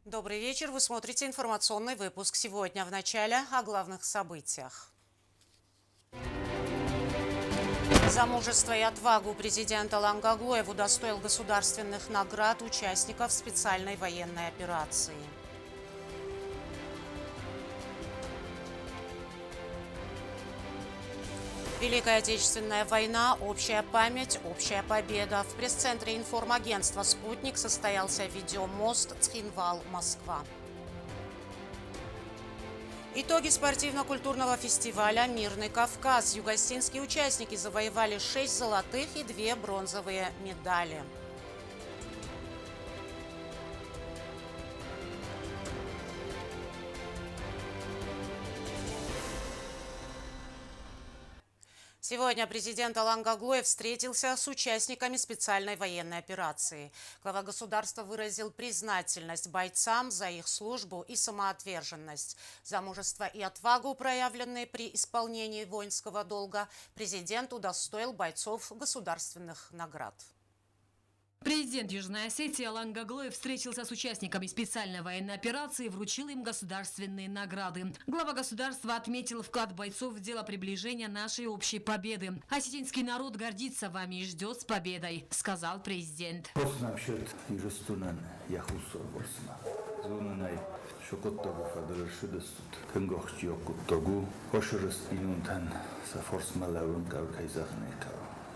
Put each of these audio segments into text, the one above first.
Добрый вечер. Вы смотрите информационный выпуск. Сегодня в начале о главных событиях. За мужество и отвагу президент Алан Гаглоев удостоил государственных наград участников специальной военной операции. Великая Отечественная война, общая память, общая победа. В пресс-центре информагентства «Спутник» состоялся видеомост Цхинвал-Москва. Итоги спортивно-культурного фестиваля «Мирный Кавказ». Югостинские участники завоевали 6 золотых и 2 бронзовые медали. Сегодня президент Алан Гаглоев встретился с участниками специальной военной операции. Глава государства выразил признательность бойцам за их службу и самоотверженность. За мужество и отвагу, проявленные при исполнении воинского долга, президент удостоил бойцов государственных наград. Президент Южной Осетии Алан Гаглоев встретился с участниками специальной военной операции и вручил им государственные награды. Глава государства отметил вклад бойцов в дело приближения нашей общей победы. Осетинский народ гордится вами и ждет с победой, сказал президент.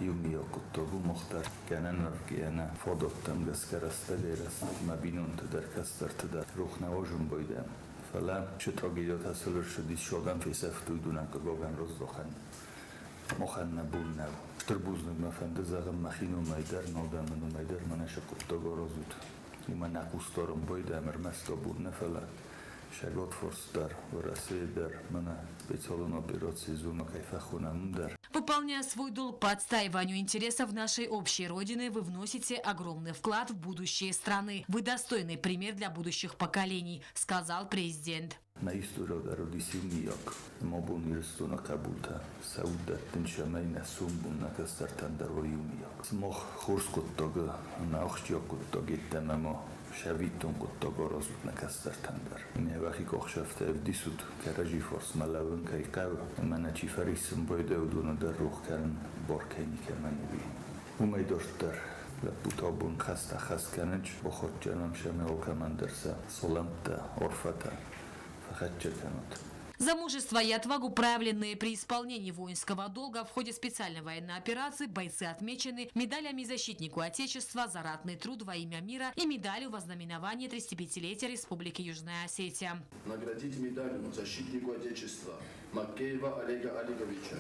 Jungia kuttagu muhtar kenen arkiana fodottam gaskarasta derast mabinun tedar kastartedar ruhna ojum boydem fala şutrogidot hasılır şudis şogan feseftuyduna kagogan rozdokhan mohanna bulnav şturbuznog mafende zagam machinu maydar nodamenu maydar manasha kuttago rozut imana kustorum boydem ermesto bulna fala Шагот форстар, вырасейдар, мана специален операции зума кайфахунамдар. Выполняя свой долг по отстаиванию интересов нашей общей Родины, вы вносите огромный вклад в будущее страны. Вы достойный пример для будущих поколений, сказал президент. На историю родисимияк, мобун ирстуна кабулта, саудаттен шамайна сумбун на кастартандар воюмияк. Смох хурскоттога, на охчиокоттога иттамамо. شویدتون کتا گارازود نکسترتندر اینه وقتی که خشفته افدیسود که رجی فرس ملون که قو من چی فریسم بایده و دونه در روح کرن بارکنی که من بی اومی داشت در لبوتابون خسته خست کنج بخود جنم شمه و کمن درسه سلامت عرفت فقط چه کنند За мужество и отвагу, проявленные при исполнении воинского долга в ходе специальной военной операции, бойцы отмечены медалями защитнику Отечества за ратный труд во имя мира и медалью во знаменование 35-летия Республики Южная Осетия. Наградить медалью защитнику Отечества Макеева Олега Олеговича.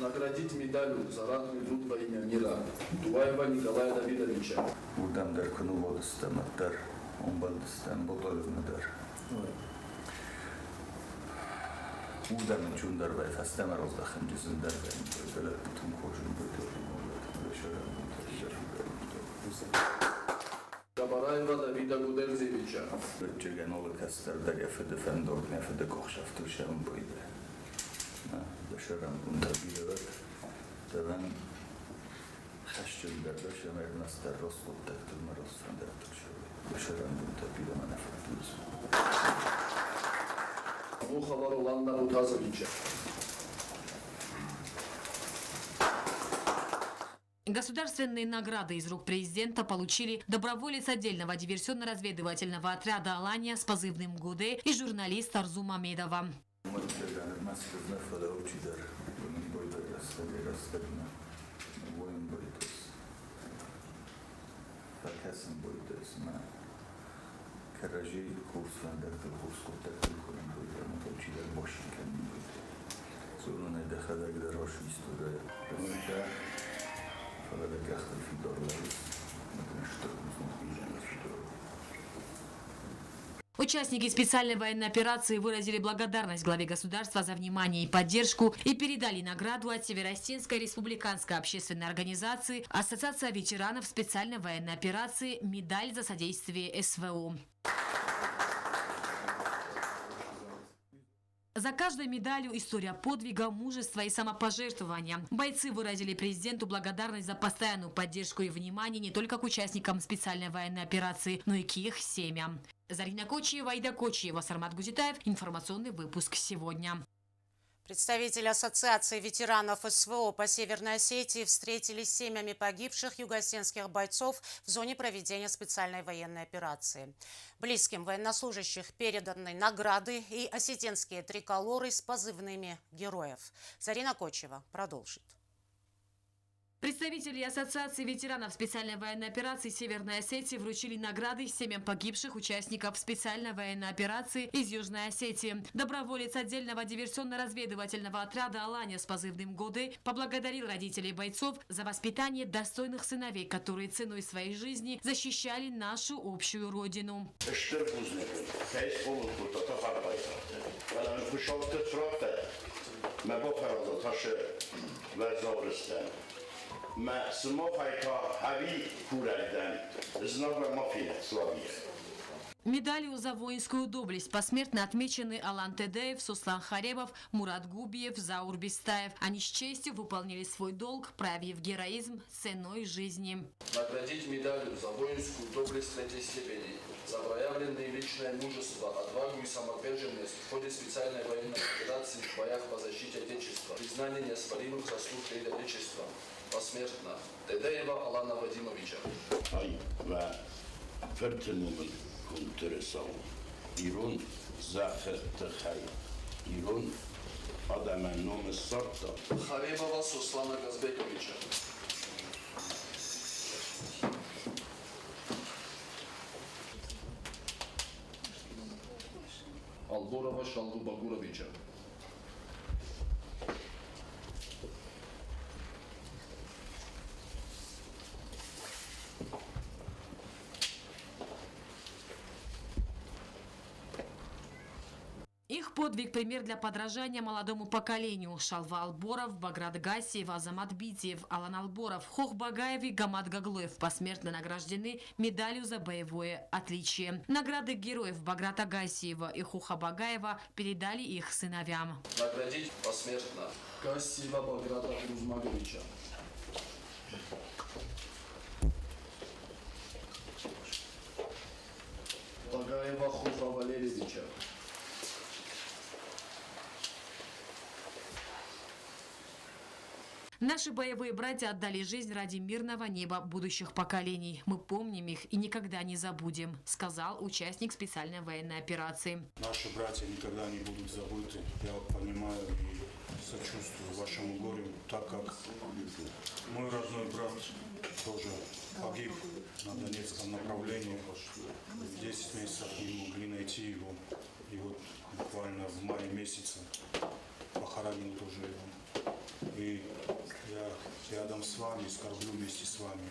Наградить медалью за ратный труд во имя мира Туваева Николая Давидовича. Удам дар кунуводыстан дар умбалдыстан ботоловнадар. Удам чундар бай фастама роздахым жизиндар бай белат бутун кожун Габараева Давида Гудерзевича. Чеген олы кастардар яфеде фендор нефеде кохшафту шам бойде. Дашарам бунтабилеват таван хашчун дардаш эмернастар ростов тактил маростан дартушо дашарам бунтабиле манафатус Мухалар Уланда Утазовича. Государственные награды из рук президента получили доброволец отдельного диверсионно-разведывательного отряда «Алания» с позывным «Гуде» и журналист Арзу Мамедова. Участники специальной военной операции выразили благодарность главе государства за внимание и поддержку и передали награду от Северостинской республиканской общественной организации Ассоциация ветеранов специальной военной операции «Медаль за содействие СВО». За каждой медалью история подвига, мужества и самопожертвования. Бойцы выразили президенту благодарность за постоянную поддержку и внимание не только к участникам специальной военной операции, но и к их семьям. Зарина Кочиева, Аида Кочиева, Сармат Гузитаев. Информационный выпуск сегодня. Представители Ассоциации ветеранов СВО по Северной Осетии встретились с семьями погибших югославских бойцов в зоне проведения специальной военной операции. Близким военнослужащих переданы награды и осетинские триколоры с позывными героев. Зарина Кочиева продолжит. Представители Ассоциации ветеранов специальной военной операции Северной Осетии вручили награды семьям погибших участников специальной военной операции из Южной Осетии. Доброволец отдельного диверсионно-разведывательного отряда «Аланя» с позывным «Годы» поблагодарил родителей бойцов за воспитание достойных сыновей, которые ценой своей жизни защищали нашу общую родину. Медалью за воинскую доблесть посмертно отмечены Алан Тедеев, Суслан Харебов, Мурат Губиев, Заур Бестаев. Они с честью выполнили свой долг, проявив героизм ценой жизни. Наградить медалью за воинскую доблесть третьей степени, за проявленное личное мужество, отвагу и самоотверженность в ходе специальной военной операции в боях по защите Отечества, признание неоспоримых заслуг перед Отечеством. Посмертно Тедеева Алана Вадимовича. İron zafette hayır. İron adamın nomu sartta. Харебова Суслана Газбековича. Алборова Шалгу Багуровича. Их подвиг – пример для подражания молодому поколению. Шалва Алборов, Баграт Гасиев, Азамат Битиев, Алан Алборов, Хох Багаев и Гамат Гаглоев посмертно награждены медалью за боевое отличие. Награды героев Баграта Гасиева и Хоха Багаева передали их сыновьям. Наградить посмертно Гасиева Баграта Рузмаговича. Багаева Хоха Валерьевича. Наши боевые братья отдали жизнь ради мирного неба будущих поколений. Мы помним их и никогда не забудем, сказал участник специальной военной операции. Наши братья никогда не будут забыты. Я понимаю и сочувствую вашему горю, так как мой родной брат тоже погиб на Донецком направлении. 10 месяцев не могли найти его. И вот буквально в мае месяце похоронил тоже его. И я рядом с вами, скорблю вместе с вами.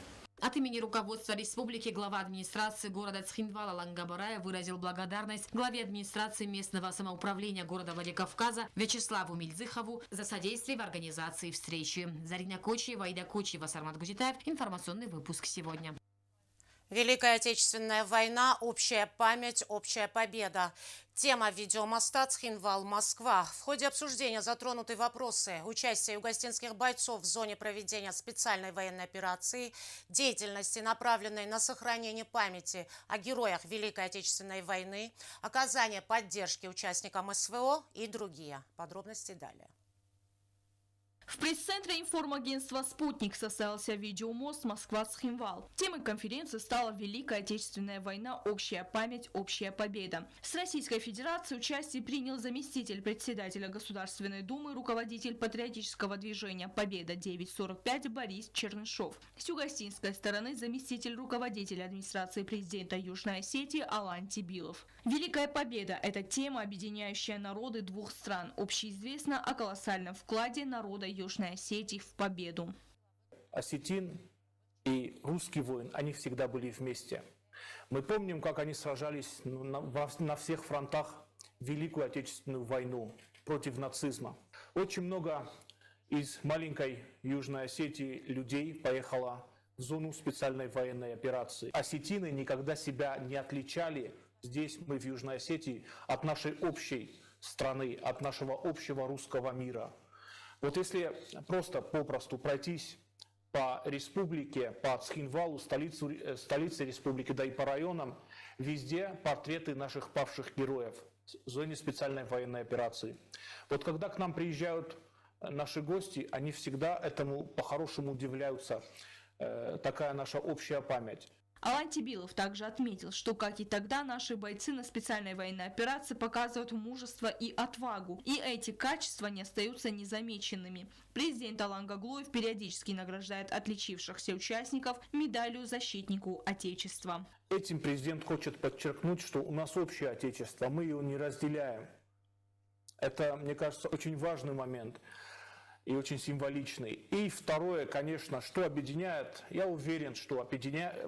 От имени руководства республики глава администрации города Цхинвал Алан Габарая выразил благодарность главе администрации местного самоуправления города Владикавказа Вячеславу Мильзыхову за содействие в организации встречи. Зарина Кочиева, Аида Кочиева, Сармат Гузитаев. Информационный выпуск сегодня. Великая Отечественная война, общая память, общая победа. Тема видеомоста Цхинвал-Москва. В ходе обсуждения затронуты вопросы участия югославских бойцов в зоне проведения специальной военной операции, деятельности, направленной на сохранение памяти о героях Великой Отечественной войны, оказание поддержки участникам СВО и другие. Подробности далее. В пресс-центре информагентства «Спутник» состоялся видеомост Москва-Цхинвал. Темой конференции стала Великая Отечественная война, общая память, общая победа. С Российской Федерации участие принял заместитель председателя Государственной Думы, руководитель патриотического движения «Победа-945» Борис Чернышов. С югославской стороны заместитель руководителя администрации президента Южной Осетии Алан Тибилов. Великая победа – это тема, объединяющая народы двух стран. Общеизвестно о колоссальном вкладе народа Южной Осетии в победу. Осетин и русский воин, они всегда были вместе. Мы помним, как они сражались на всех фронтах Великую Отечественную войну против нацизма. Очень много из маленькой Южной Осетии людей поехало в зону специальной военной операции. Осетины никогда себя не отличали здесь, мы в Южной Осетии, от нашей общей страны, от нашего общего русского мира. Вот если просто попросту пройтись по республике, по Цхинвалу, столице республики, да и по районам, везде портреты наших павших героев в зоне специальной военной операции. Вот когда к нам приезжают наши гости, они всегда этому по-хорошему удивляются. Такая наша общая память. Алан Тибилов также отметил, что, как и тогда, наши бойцы на специальной военной операции показывают мужество и отвагу, и эти качества не остаются незамеченными. Президент Алан Гаглоев периодически награждает отличившихся участников медалью «Защитнику Отечества». Этим президент хочет подчеркнуть, что у нас общее Отечество, мы его не разделяем. Это, мне кажется, очень важный момент и очень символичный. И второе, конечно, что объединяет, я уверен, что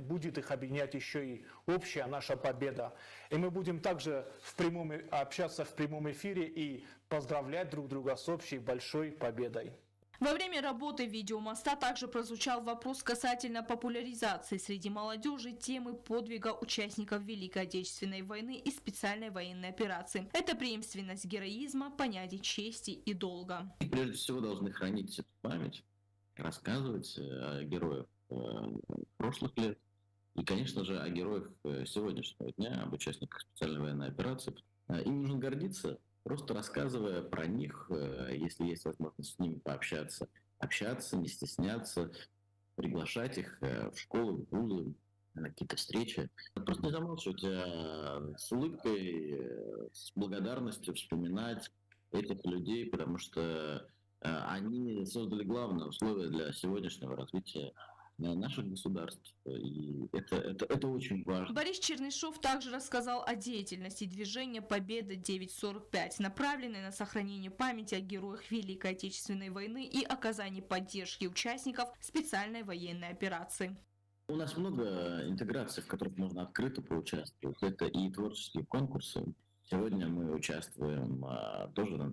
будет их объединять еще и общая наша победа. И мы будем также общаться в прямом эфире и поздравлять друг друга с общей большой победой. Во время работы видеомоста также прозвучал вопрос касательно популяризации среди молодежи темы подвига участников Великой Отечественной войны и специальной военной операции. Это преемственность героизма, понятие чести и долга. Прежде всего должны хранить эту память, рассказывать о героях прошлых лет и, конечно же, о героях сегодняшнего дня, об участниках специальной военной операции. Им нужно гордиться, просто рассказывая про них, если есть возможность с ними пообщаться, общаться, не стесняться, приглашать их в школу, в вузы, на какие-то встречи. Просто не замалчивать, а с улыбкой, с благодарностью вспоминать этих людей, потому что они создали главное условие для сегодняшнего развития наших государств, и это очень важно. Борис Чернышов также рассказал о деятельности движения «Победа 945», направленной на сохранение памяти о героях Великой Отечественной войны и оказании поддержки участников специальной военной операции. У нас много интеграций, в которых можно открыто поучаствовать. Это и творческие конкурсы. Сегодня мы участвуем тоже на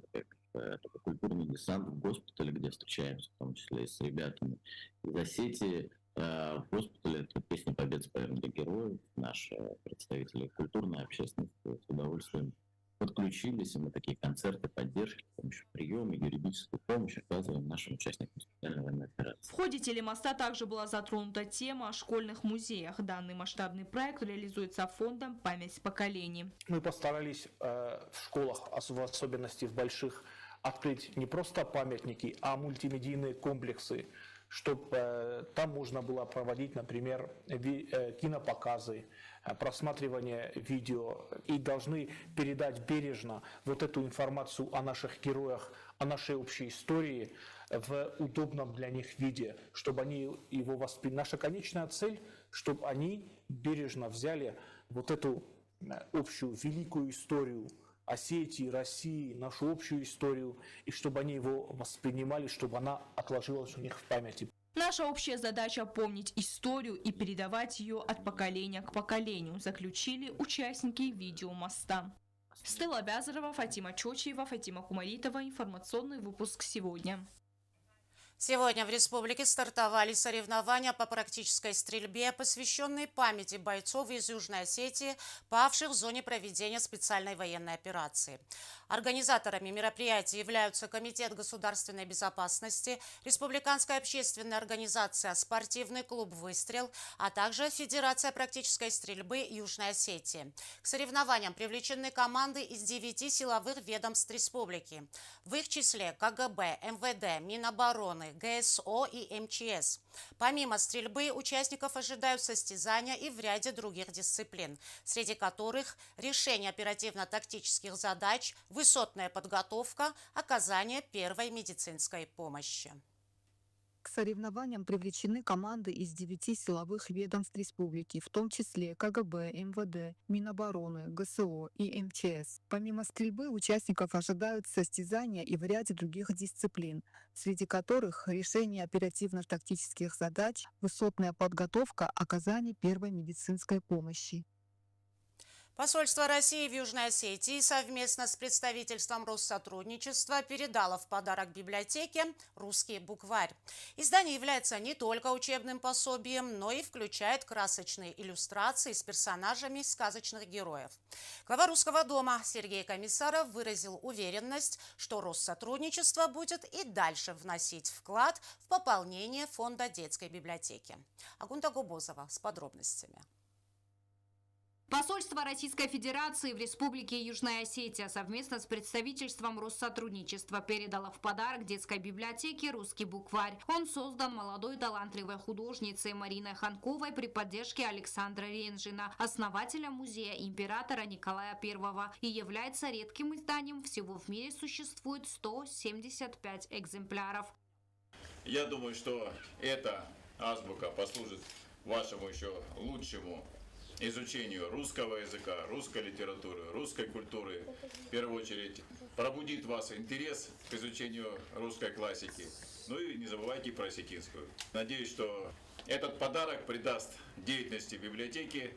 такой культурный десант в госпитале, где встречаемся, в том числе и с ребятами из Осетии. В госпитале это «Песня Победы» споем для героев. Наши представители культурной общественности с удовольствием подключились, и мы такие концерты поддержки, с помощью приема, юридической помощи оказываем нашим участникам специальной военной операции. В ходе телемоста также была затронута тема о школьных музеях. Данный масштабный проект реализуется фондом «Память поколений». Мы постарались в школах, в особенности в больших, открыть не просто памятники, а мультимедийные комплексы, чтобы там можно было проводить, например, кинопоказы, просматривание видео, и должны передать бережно вот эту информацию о наших героях, о нашей общей истории в удобном для них виде, чтобы они его восприняли. Наша конечная цель, чтобы они бережно взяли вот эту общую великую историю Осетии, России, нашу общую историю, и чтобы они его воспринимали, чтобы она отложилась у них в памяти. Наша общая задача – помнить историю и передавать ее от поколения к поколению, заключили участники видеомоста. Стелла Бязарова, Фатима Чочиева, Фатима Кумаритова. Информационный выпуск сегодня. Сегодня в республике стартовали соревнования по практической стрельбе, посвященные памяти бойцов из Южной Осетии, павших в зоне проведения специальной военной операции. Организаторами мероприятия являются Комитет государственной безопасности, Республиканская общественная организация «Спортивный клуб «Выстрел», а также Федерация практической стрельбы Южной Осетии. К соревнованиям привлечены команды из 9 силовых ведомств республики. В их числе КГБ, МВД, Минобороны, ГСО и МЧС. Помимо стрельбы, участников ожидают состязания и в ряде других дисциплин, среди которых решение оперативно-тактических задач, высотная подготовка, оказание первой медицинской помощи. К соревнованиям привлечены команды из 9 силовых ведомств республики, в том числе КГБ, МВД, Минобороны, ГСО и МЧС. Помимо стрельбы, участников ожидают состязания и в ряде других дисциплин, среди которых решение оперативно-тактических задач, высотная подготовка, оказание первой медицинской помощи. Посольство России в Южной Осетии совместно с представительством Россотрудничества передало в подарок библиотеке русский букварь. Издание является не только учебным пособием, но и включает красочные иллюстрации с персонажами сказочных героев. Глава Русского дома Сергей Комиссаров выразил уверенность, что Россотрудничество будет и дальше вносить вклад в пополнение фонда детской библиотеки. Агунда Губозова с подробностями. Посольство Российской Федерации в Республике Южная Осетия совместно с представительством Россотрудничества передало в подарок детской библиотеке русский букварь. Он создан молодой талантливой художницей Мариной Ханковой при поддержке Александра Ренжина, основателя музея императора Николая I, и является редким изданием. Всего в мире существует 175 экземпляров. Я думаю, что эта азбука послужит вашему еще лучшему изучению русского языка, русской литературы, русской культуры. В первую очередь пробудит вас интерес к изучению русской классики. Ну и не забывайте про осетинскую. Надеюсь, что этот подарок придаст деятельности библиотеки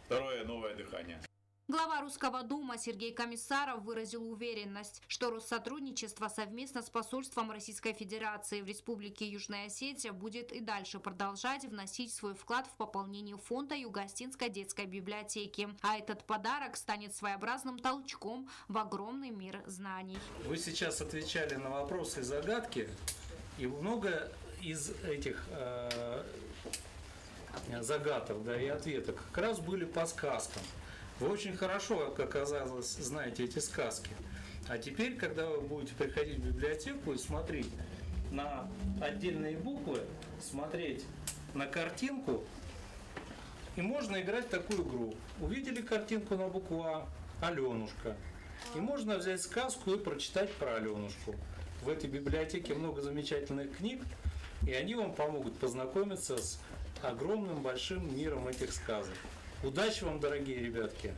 второе новое дыхание. Глава Русского дома Сергей Комиссаров выразил уверенность, что Россотрудничество совместно с посольством Российской Федерации в Республике Южная Осетия будет и дальше продолжать вносить свой вклад в пополнение фонда Юго-Осетинской детской библиотеки. А этот подарок станет своеобразным толчком в огромный мир знаний. Вы сейчас отвечали на вопросы и загадки, и много из этих загадок, да, и ответов как раз были по сказкам. Вы очень хорошо, как оказалось, знаете эти сказки. А теперь, когда вы будете приходить в библиотеку и смотреть на отдельные буквы, смотреть на картинку, и можно играть в такую игру. Увидели картинку на букву А, Аленушка. И можно взять сказку и прочитать про Аленушку. В этой библиотеке много замечательных книг, и они вам помогут познакомиться с огромным большим миром этих сказок. Удачи вам, дорогие ребятки,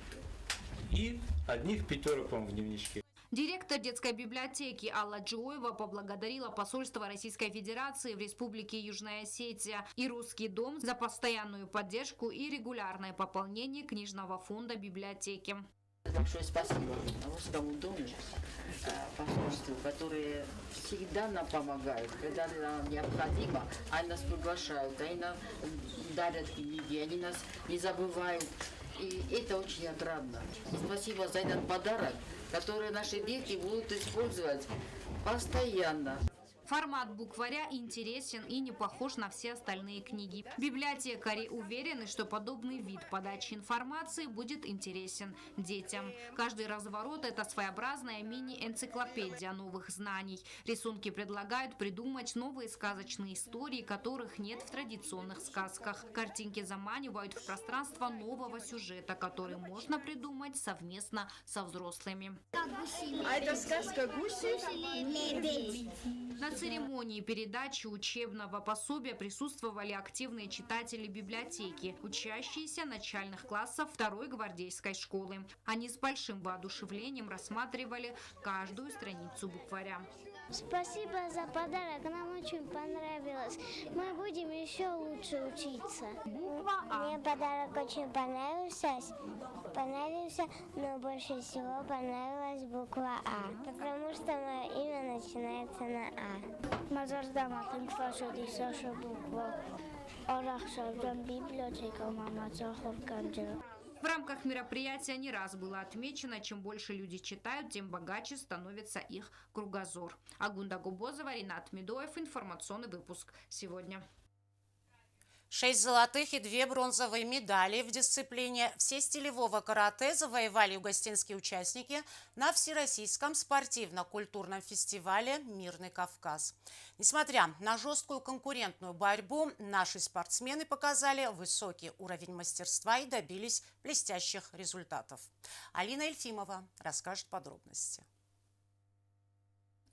и одних 5 вам в дневничке. Директор детской библиотеки Алла Джоева поблагодарила посольство Российской Федерации в Республике Южная Осетия и Русский дом за постоянную поддержку и регулярное пополнение книжного фонда библиотеки. Большое спасибо Русскому дому, посольству, которые всегда нам помогают, когда нам необходимо. Они нас приглашают, они нам дарят книги, они нас не забывают. И это очень отрадно. Спасибо за этот подарок, который наши дети будут использовать постоянно. Формат букваря интересен и не похож на все остальные книги. Библиотекари уверены, что подобный вид подачи информации будет интересен детям. Каждый разворот – это своеобразная мини-энциклопедия новых знаний. Рисунки предлагают придумать новые сказочные истории, которых нет в традиционных сказках. Картинки заманивают в пространство нового сюжета, который можно придумать совместно со взрослыми. А это сказка «Гуси»? На церемонии передачи учебного пособия присутствовали активные читатели библиотеки, учащиеся начальных классов 2-й гвардейской школы. Они с большим воодушевлением рассматривали каждую страницу букваря. Спасибо за подарок, нам очень понравилось. Мы будем еще лучше учиться. Буква А. Мне подарок очень понравился, но больше всего понравилась буква А, потому что мое имя начинается на А. В рамках мероприятия не раз было отмечено, чем больше люди читают, тем богаче становится их кругозор. Агунда Губозова, Ринат Медоев. Информационный выпуск сегодня. 6 золотых и 2 бронзовые медали в дисциплине всестилевого карате завоевали югостинские участники на Всероссийском спортивно-культурном фестивале «Мирный Кавказ». Несмотря на жесткую конкурентную борьбу, наши спортсмены показали высокий уровень мастерства и добились блестящих результатов. Алина Ельфимова расскажет подробности.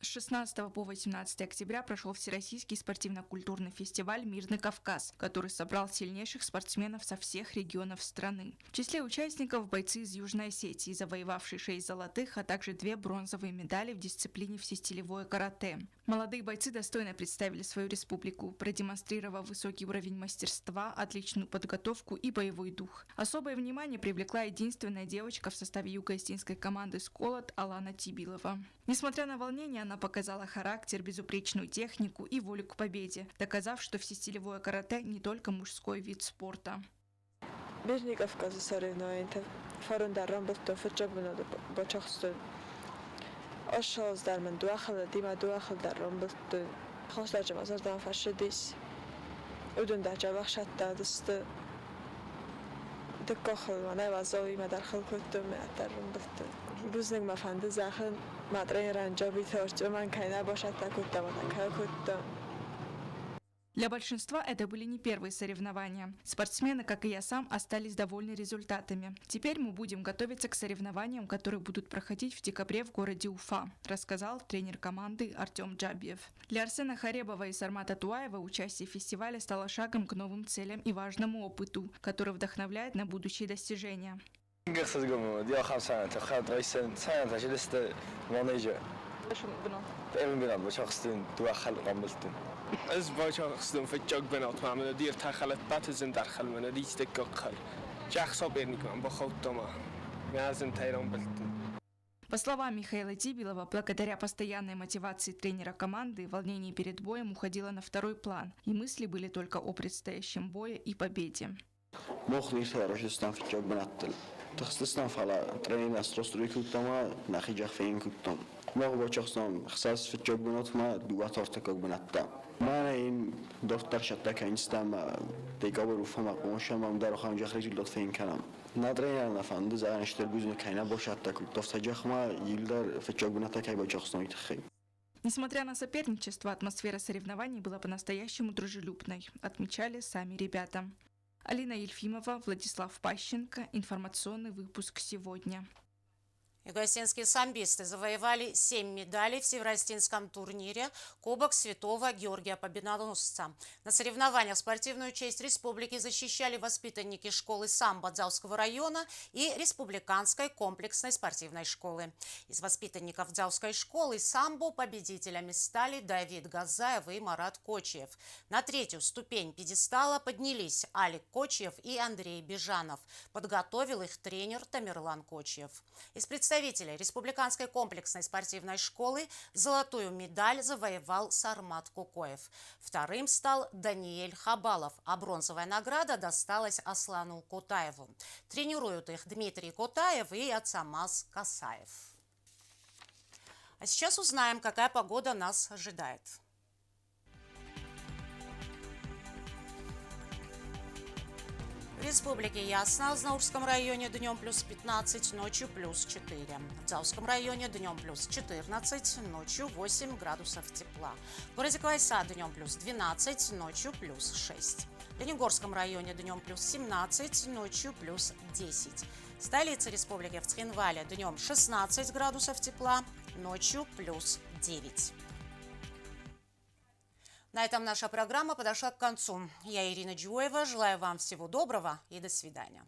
С 16 по 18 октября прошел Всероссийский спортивно-культурный фестиваль «Мирный Кавказ», который собрал сильнейших спортсменов со всех регионов страны. В числе участников бойцы из Южной Осетии, завоевавшие 6 золотых, а также 2 бронзовые медали в дисциплине всестилевое карате. Молодые бойцы достойно представили свою республику, продемонстрировав высокий уровень мастерства, отличную подготовку и боевой дух. Особое внимание привлекла единственная девочка в составе юго-остинской команды «Сколот» Алана Тибилова. Несмотря на волнение, она показала характер, безупречную технику и волю к победе, доказав, что всестилевое карате не только мужской вид спорта. Мирный Кавказ соревнованието фарундаран бутон футчабунада бачахстун. Ашаз дарман дуахал дима дуахал даран бутон. Хостач мазардан фашидис. Удун дача бахшатта дасты. دكخل وانا وزاوی مدرخل کتم معترم بفته روزنگ مفنده زخن مدرعه رنجابی ترجمه من کنه باشد تکتم و تکه کتم. Для большинства это были не первые соревнования. Спортсмены, как и я сам, остались довольны результатами. Теперь мы будем готовиться к соревнованиям, которые будут проходить в декабре в городе Уфа, рассказал тренер команды Артем Джабиев. Для Арсена Харебова и Сармата Туаева участие в фестивале стало шагом к новым целям и важному опыту, который вдохновляет на будущие достижения. از باچا خستم فجاگ بنات معمول دیر تخلت باتزن در خل من ریست گخل جخصا برنیکم با خود дома میازن تیران بلتن. По словам Михаила Тибилова, благодаря постоянной мотивации тренера команды, волнение перед боем уходило на второй план, и мысли были только о предстоящем бое и победе. ما باچخستم خصاص في الجبنات ما دوات ارتكاك بنتا ما این دفتر شتک اینستم دیگه فهم قومش هم در خانه جخری جلد فین کنم نداره نفهمده زنش در بزنی کینا باشه تک دفتر جخ ما یلدر في الجبنات کی باچخستم یتخی. Несмотря на соперничество, атмосфера соревнований была по-настоящему дружелюбной, отмечали сами ребята. Алина Ельфимова, Владислав Пащенко. Информационный выпуск сегодня. Юго-осетинские самбисты завоевали 7 медалей в Северо-Осетинском турнире Кубок Святого Георгия Победоносца. На соревнованиях спортивную честь республики защищали воспитанники школы самбо Дзауского района и Республиканской комплексной спортивной школы. Из воспитанников Дзауской школы самбо победителями стали Давид Газаев и Марат Кочиев. На третью ступень пьедестала поднялись Алик Кочиев и Андрей Бежанов. Подготовил их тренер Тамерлан Кочиев. Из представителей Республиканской комплексной спортивной школы золотую медаль завоевал Сармат Кукоев. Вторым стал Даниэль Хабалов, а бронзовая награда досталась Аслану Кутаеву. Тренируют их Дмитрий Кутаев и Ацамаз Касаев. А сейчас узнаем, какая погода нас ожидает. В республике ясно. В Знаурском районе днем плюс 15, ночью плюс 4. В Дзауском районе днем плюс 14, ночью 8 градусов тепла. В городе Квайса днем плюс 12, ночью плюс 6. В Ленигорском районе днем плюс 17, ночью плюс 10. В столице республики в Цхинвале днем 16 градусов тепла, ночью плюс 9. На этом наша программа подошла к концу. Я Ирина Джуева. Желаю вам всего доброго и до свидания.